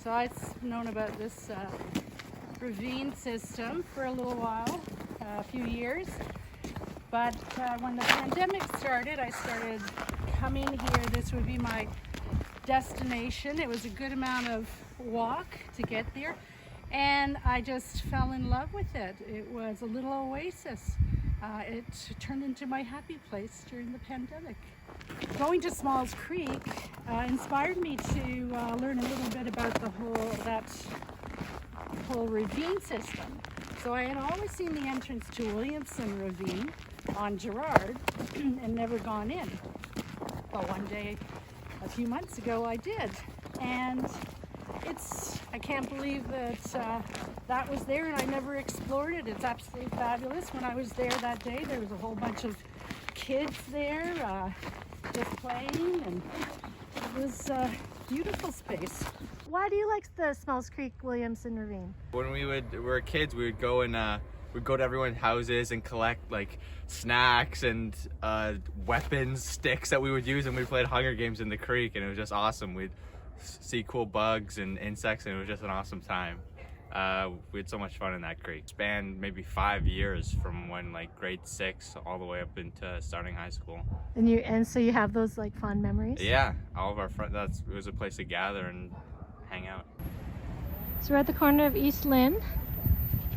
So I've known about this ravine system for a little while, a few years. But when the pandemic started, I started coming here. This would be my destination. It was a good amount of walk to get there. And I just fell in love with it. It was a little oasis. It turned into my happy place during the pandemic. Going to Smalls Creek inspired me to learn a little bit about that whole ravine system. So I had always seen the entrance to Williamson Ravine on Gerard and never gone in. But one day, a few months ago, I did. And I can't believe that that was there and I never explored it. It's absolutely fabulous. When I was there that day, there was a whole bunch of kids there just playing, and it was a beautiful space. Why do you like the Smalls Creek Williamson Ravine? When we were kids, we would go and we'd go to everyone's houses and collect like snacks and weapons, sticks that we would use, and we played Hunger Games in the creek, and it was just awesome. We'd see cool bugs and insects, and it was just an awesome time. We had so much fun in that creek. It spanned maybe 5 years from when like grade 6 all the way up into starting high school. And so you have those like fond memories? Yeah, all of our friends. It was a place to gather and hang out. So we're at the corner of East Lynn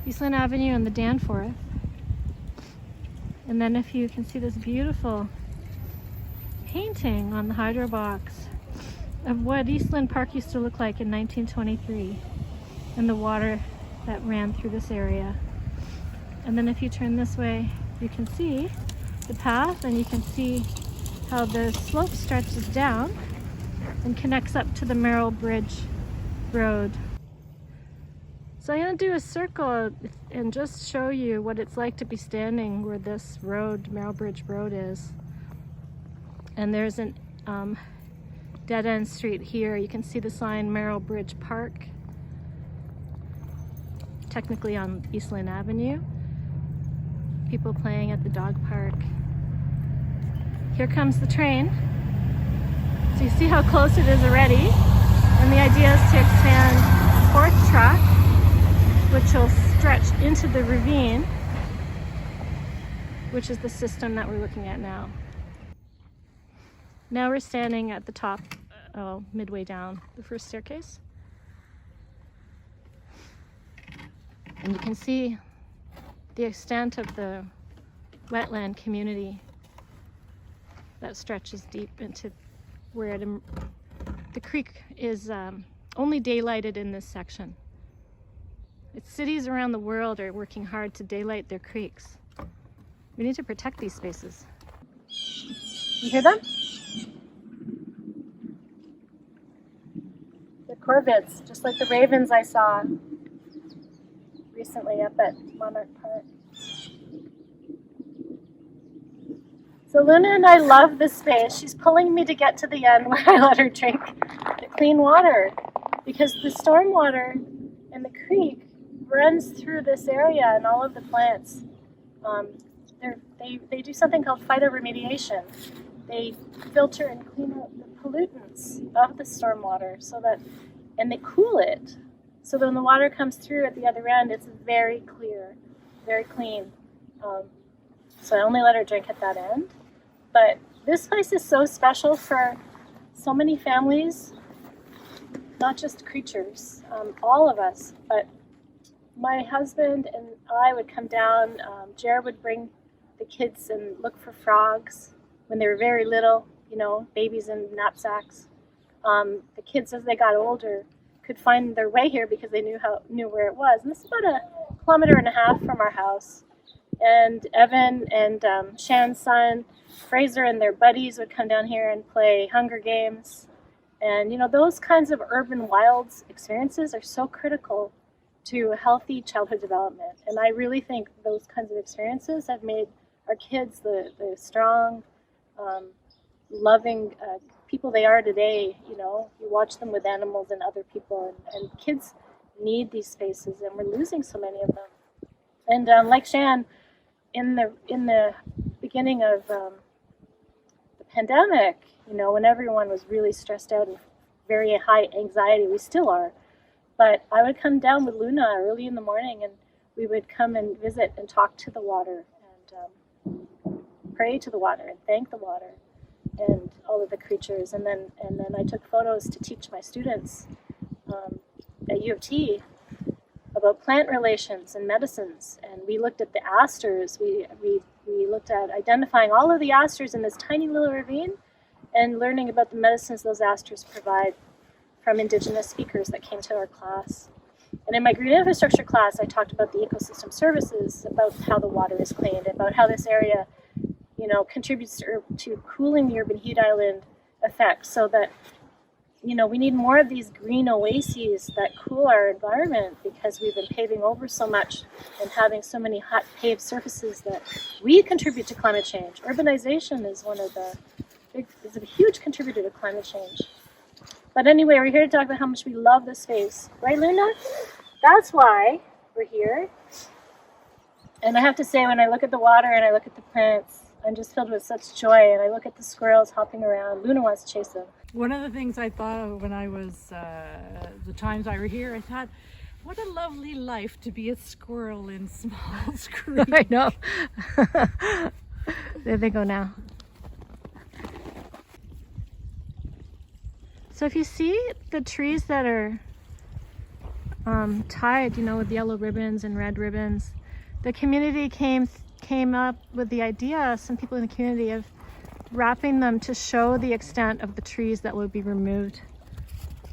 Avenue and the Danforth. And then if you can see this beautiful painting on the hydro box of what East Lynn Park used to look like in 1923 and the water that ran through this area. And then if you turn this way, you can see the path, and you can see how the slope stretches down and connects up to the Merrill Bridge Road. So I'm going to do a circle and just show you what it's like to be standing where this road, Merrill Bridge Road, is. And there's an dead-end street here. You can see the sign Merrill Bridge Park, technically on East Lynn Avenue. People playing at the dog park. Here comes the train. So you see how close it is already. And the idea is to expand the 4th track, which will stretch into the ravine, which is the system that we're looking at now. Now we're standing at the top, midway down the first staircase. And you can see the extent of the wetland community that stretches deep into where the creek is only daylighted in this section. Cities around the world are working hard to daylight their creeks. We need to protect these spaces. You hear them? They're corvids, just like the ravens I saw recently up at Monarch Park. So Luna and I love this space. She's pulling me to get to the end where I let her drink the clean water, because the storm water in the creek runs through this area, and all of the plants, they do something called phytoremediation. They filter and clean out the pollutants of the storm water and they cool it. So when the water comes through at the other end, it's very clear, very clean. So I only let her drink at that end. But this place is so special for so many families, not just creatures, all of us. But my husband and I would come down. Jared would bring the kids and look for frogs when they were very little, babies in knapsacks. The kids, as they got older, could find their way here because they knew where it was. And this is about 1.5 kilometers from our house. And Evan and Shan's son, Fraser, and their buddies would come down here and play Hunger Games. And those kinds of urban wilds experiences are so critical to healthy childhood development. And I really think those kinds of experiences have made our kids the strong, loving people they are today. You watch them with animals and other people, and kids need these spaces, and we're losing so many of them. And like Shan, in the beginning of the pandemic, when everyone was really stressed out and very high anxiety, we still are, But I would come down with Luna early in the morning, and we would come and visit and talk to the water and pray to the water and thank the water and all of the creatures. And then I took photos to teach my students at U of T about plant relations and medicines. And we looked at the asters. We looked at identifying all of the asters in this tiny little ravine and learning about the medicines those asters provide from Indigenous speakers that came to our class. And in my green infrastructure class, I talked about the ecosystem services, about how the water is cleaned, about how this area, you know, contributes to cooling the urban heat island effect, so that, you know, we need more of these green oases that cool our environment, because we've been paving over so much and having so many hot paved surfaces that we contribute to climate change. Urbanization is is a huge contributor to climate change. But anyway, we're here to talk about how much we love this space. Right, Luna? That's why we're here. And I have to say, when I look at the water and I look at the plants, I'm just filled with such joy. And I look at the squirrels hopping around. Luna wants to chase them. One of the things I thought of when I was, the times I were here, I thought, what a lovely life to be a squirrel in Smalls Creek. I know. There they go now. So if you see the trees that are tied, you know, with yellow ribbons and red ribbons, the community came up with the idea, some people in the community, of wrapping them to show the extent of the trees that would be removed.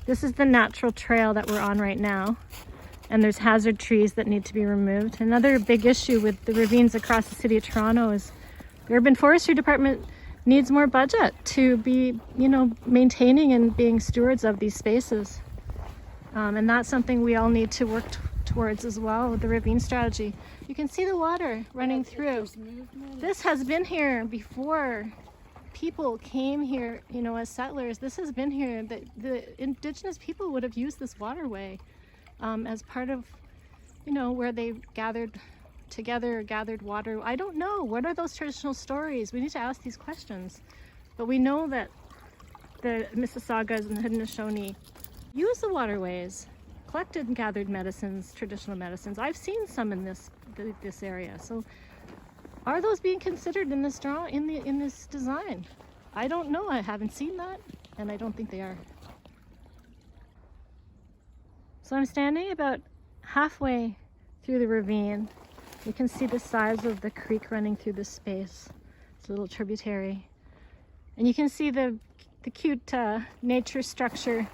This is the natural trail that we're on right now, and there's hazard trees that need to be removed. Another big issue with the ravines across the city of Toronto is the Urban Forestry Department needs more budget to be, you know, maintaining and being stewards of these spaces. And that's something we all need to work towards as well with the ravine strategy. You can see the water running through. This has been here before people came here, you know, as settlers. This has been here. The Indigenous people would have used this waterway as part of, you know, where they gathered together, gathered water. I don't know. What are those traditional stories? We need to ask these questions. But we know that the Mississaugas and the Haudenosaunee use the waterways, collected and gathered medicines, traditional medicines. I've seen some in this area. So are those being considered in this in this design? I don't know. I haven't seen that, and I don't think they are. So I'm standing about halfway through the ravine. You can see the size of the creek running through this space. It's a little tributary. And you can see the cute nature structure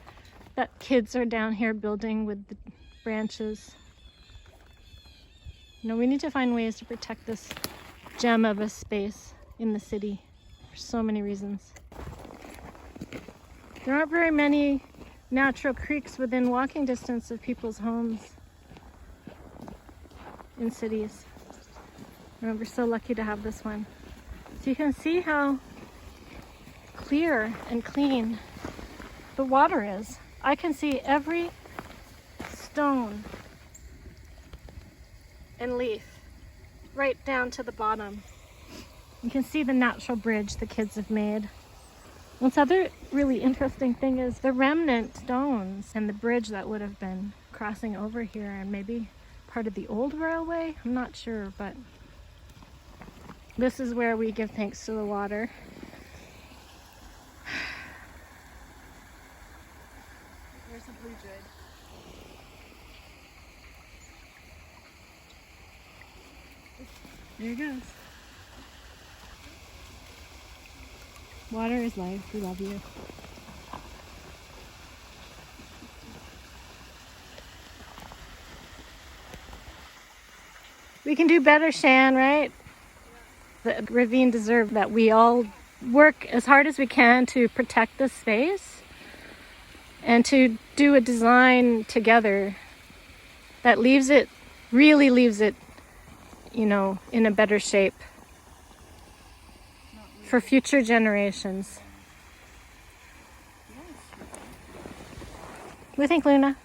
that kids are down here building with the branches. You know, we need to find ways to protect this gem of a space in the city for so many reasons. There aren't very many natural creeks within walking distance of people's homes in cities. And we're so lucky to have this one. So you can see how clear and clean the water is. I can see every stone and leaf right down to the bottom. You can see the natural bridge the kids have made. One other really interesting thing is the remnant stones and the bridge that would have been crossing over here, and maybe part of the old railway. I'm not sure, but this is where we give thanks to the water. There's a blue jay. There it goes. Water is life. We love you. We can do better, Shan, right? The ravine deserves that we all work as hard as we can to protect this space and to do a design together that really leaves it, you know, in a better shape for future generations. What do you think, Luna?